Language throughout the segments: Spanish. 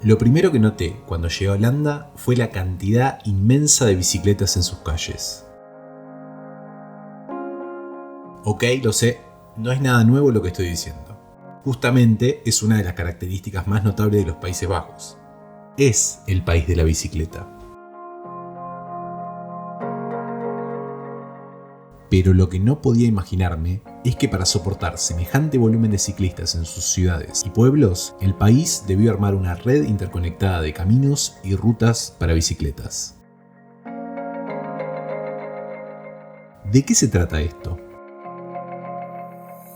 Lo primero que noté cuando llegué a Holanda fue la cantidad inmensa de bicicletas en sus calles. Ok, lo sé, no es nada nuevo lo que estoy diciendo. Justamente es una de las características más notables de los Países Bajos. Es el país de la bicicleta. Pero lo que no podía imaginarme es que para soportar semejante volumen de ciclistas en sus ciudades y pueblos, el país debió armar una red interconectada de caminos y rutas para bicicletas. ¿De qué se trata esto?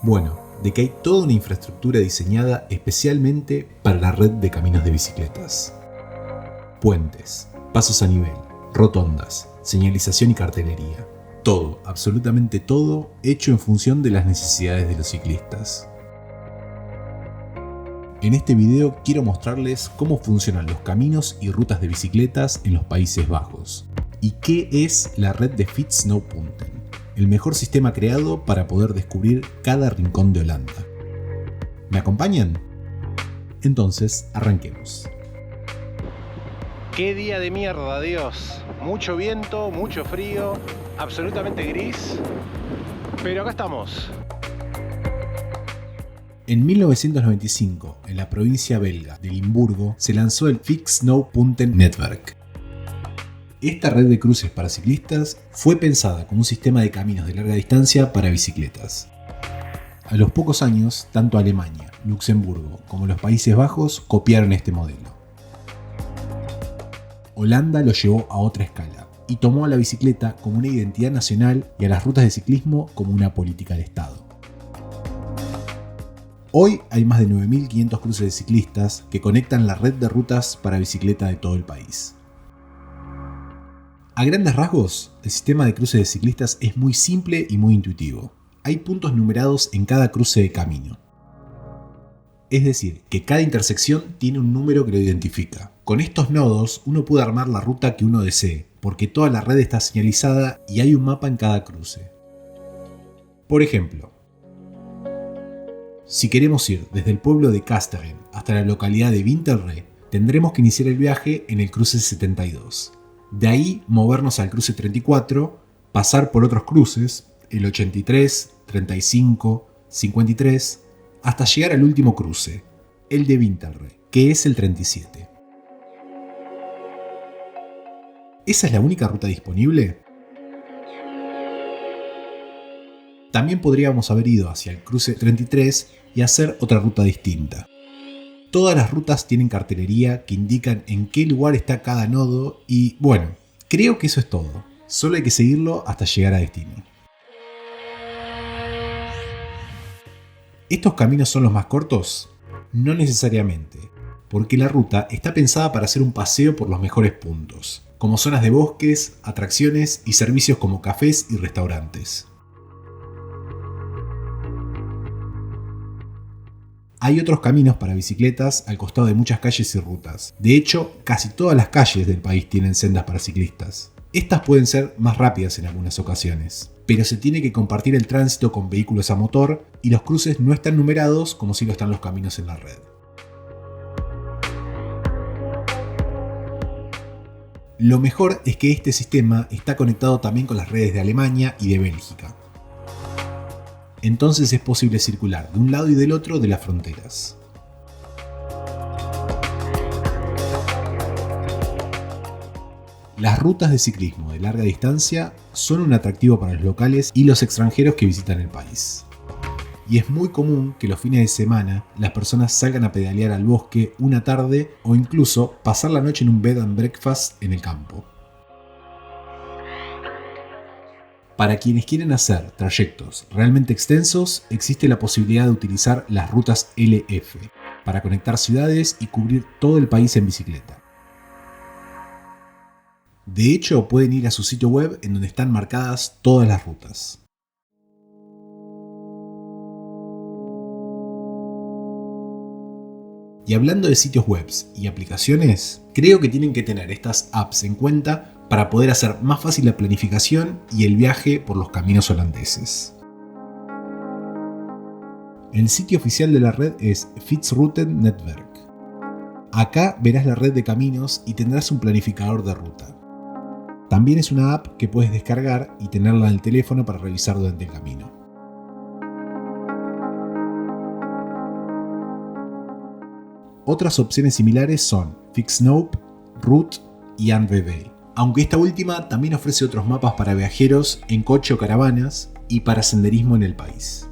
Bueno, de que hay toda una infraestructura diseñada especialmente para la red de caminos de bicicletas. Puentes, pasos a nivel, rotondas, señalización y cartelería. Todo, absolutamente todo, hecho en función de las necesidades de los ciclistas. En este video quiero mostrarles cómo funcionan los caminos y rutas de bicicletas en los Países Bajos y qué es la red de Fietsknooppunten, el mejor sistema creado para poder descubrir cada rincón de Holanda. ¿Me acompañan? Entonces, arranquemos. ¡Qué día de mierda, Dios! Mucho viento, mucho frío, absolutamente gris, pero acá estamos. En 1995, en la provincia belga de Limburgo, se lanzó el Fietsknooppunten Netwerk. Esta red de cruces para ciclistas fue pensada como un sistema de caminos de larga distancia para bicicletas. A los pocos años, tanto Alemania, Luxemburgo como los Países Bajos copiaron este modelo. Holanda lo llevó a otra escala y tomó a la bicicleta como una identidad nacional y a las rutas de ciclismo como una política de Estado. Hoy hay más de 9.500 cruces de ciclistas que conectan la red de rutas para bicicleta de todo el país. A grandes rasgos, el sistema de cruces de ciclistas es muy simple y muy intuitivo. Hay puntos numerados en cada cruce de camino. Es decir, que cada intersección tiene un número que lo identifica. Con estos nodos uno puede armar la ruta que uno desee, porque toda la red está señalizada y hay un mapa en cada cruce. Por ejemplo, si queremos ir desde el pueblo de Kasteren hasta la localidad de Winterre, tendremos que iniciar el viaje en el cruce 72. De ahí movernos al cruce 34, pasar por otros cruces, el 83, 35, 53, hasta llegar al último cruce, el de Winterre, que es el 37. ¿Esa es la única ruta disponible? También podríamos haber ido hacia el cruce 33 y hacer otra ruta distinta. Todas las rutas tienen cartelería que indican en qué lugar está cada nodo y, bueno, creo que eso es todo. Solo hay que seguirlo hasta llegar a destino. ¿Estos caminos son los más cortos? No necesariamente, porque la ruta está pensada para hacer un paseo por los mejores puntos, como zonas de bosques, atracciones y servicios como cafés y restaurantes. Hay otros caminos para bicicletas al costado de muchas calles y rutas. De hecho, casi todas las calles del país tienen sendas para ciclistas. Estas pueden ser más rápidas en algunas ocasiones, pero se tiene que compartir el tránsito con vehículos a motor y los cruces no están numerados como si lo están los caminos en la red. Lo mejor es que este sistema está conectado también con las redes de Alemania y de Bélgica. Entonces es posible circular de un lado y del otro de las fronteras. Las rutas de ciclismo de larga distancia son un atractivo para los locales y los extranjeros que visitan el país. Y es muy común que los fines de semana las personas salgan a pedalear al bosque una tarde o incluso pasar la noche en un bed and breakfast en el campo. Para quienes quieren hacer trayectos realmente extensos, existe la posibilidad de utilizar las rutas LF para conectar ciudades y cubrir todo el país en bicicleta. De hecho, pueden ir a su sitio web en donde están marcadas todas las rutas. Y hablando de sitios web y aplicaciones, creo que tienen que tener estas apps en cuenta para poder hacer más fácil la planificación y el viaje por los caminos holandeses. El sitio oficial de la red es Fietsrouten Netwerk. Acá verás la red de caminos y tendrás un planificador de ruta. También es una app que puedes descargar y tenerla en el teléfono para revisar durante el camino. Otras opciones similares son Fixnope, Route y ANVV, aunque esta última también ofrece otros mapas para viajeros en coche o caravanas y para senderismo en el país.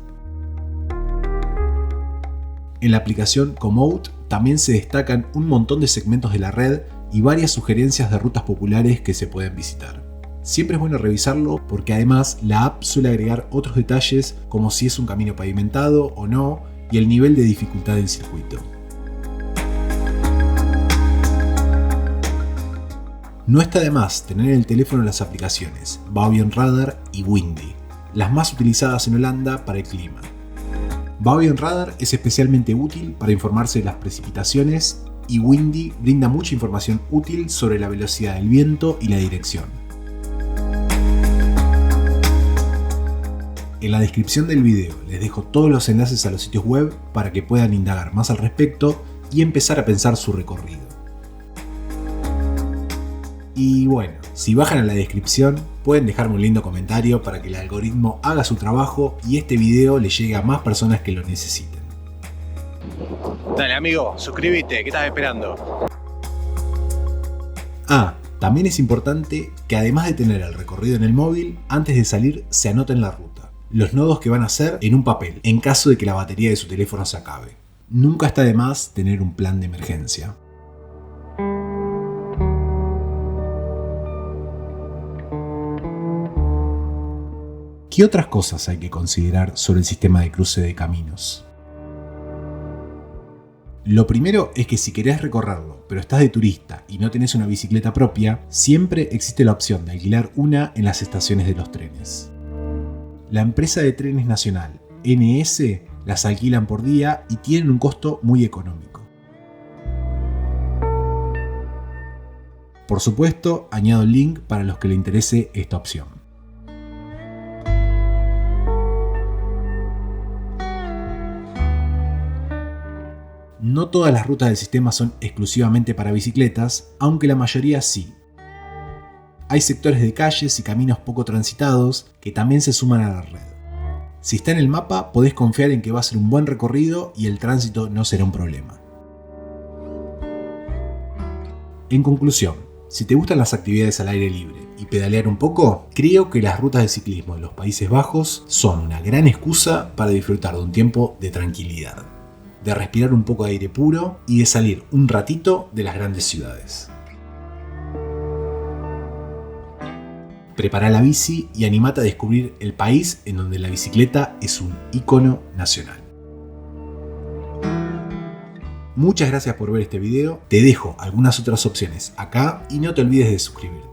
En la aplicación Komoot también se destacan un montón de segmentos de la red y varias sugerencias de rutas populares que se pueden visitar. Siempre es bueno revisarlo porque además la app suele agregar otros detalles como si es un camino pavimentado o no y el nivel de dificultad del circuito. No está de más tener en el teléfono las aplicaciones Bauyon Radar y Windy, las más utilizadas en Holanda para el clima. Bauyon Radar es especialmente útil para informarse de las precipitaciones y Windy brinda mucha información útil sobre la velocidad del viento y la dirección. En la descripción del video les dejo todos los enlaces a los sitios web para que puedan indagar más al respecto y empezar a pensar su recorrido. Y bueno, si bajan a la descripción pueden dejarme un lindo comentario para que el algoritmo haga su trabajo y este video le llegue a más personas que lo necesiten. Dale amigo, suscríbete, ¿qué estás esperando? También es importante que además de tener el recorrido en el móvil, antes de salir se anoten la ruta, los nodos que van a hacer en un papel, en caso de que la batería de su teléfono se acabe. Nunca está de más tener un plan de emergencia. ¿Qué otras cosas hay que considerar sobre el sistema de cruce de caminos? Lo primero es que si querés recorrerlo, pero estás de turista y no tenés una bicicleta propia, siempre existe la opción de alquilar una en las estaciones de los trenes. La empresa de trenes nacional, NS, las alquilan por día y tienen un costo muy económico. Por supuesto, añado el link para los que les interese esta opción. No todas las rutas del sistema son exclusivamente para bicicletas, aunque la mayoría sí. Hay sectores de calles y caminos poco transitados que también se suman a la red. Si está en el mapa, podés confiar en que va a ser un buen recorrido y el tránsito no será un problema. En conclusión, si te gustan las actividades al aire libre y pedalear un poco, creo que las rutas de ciclismo de los Países Bajos son una gran excusa para disfrutar de un tiempo de tranquilidad, de respirar un poco de aire puro y de salir un ratito de las grandes ciudades. Prepara la bici y animate a descubrir el país en donde la bicicleta es un ícono nacional. Muchas gracias por ver este video, te dejo algunas otras opciones acá y no te olvides de suscribirte.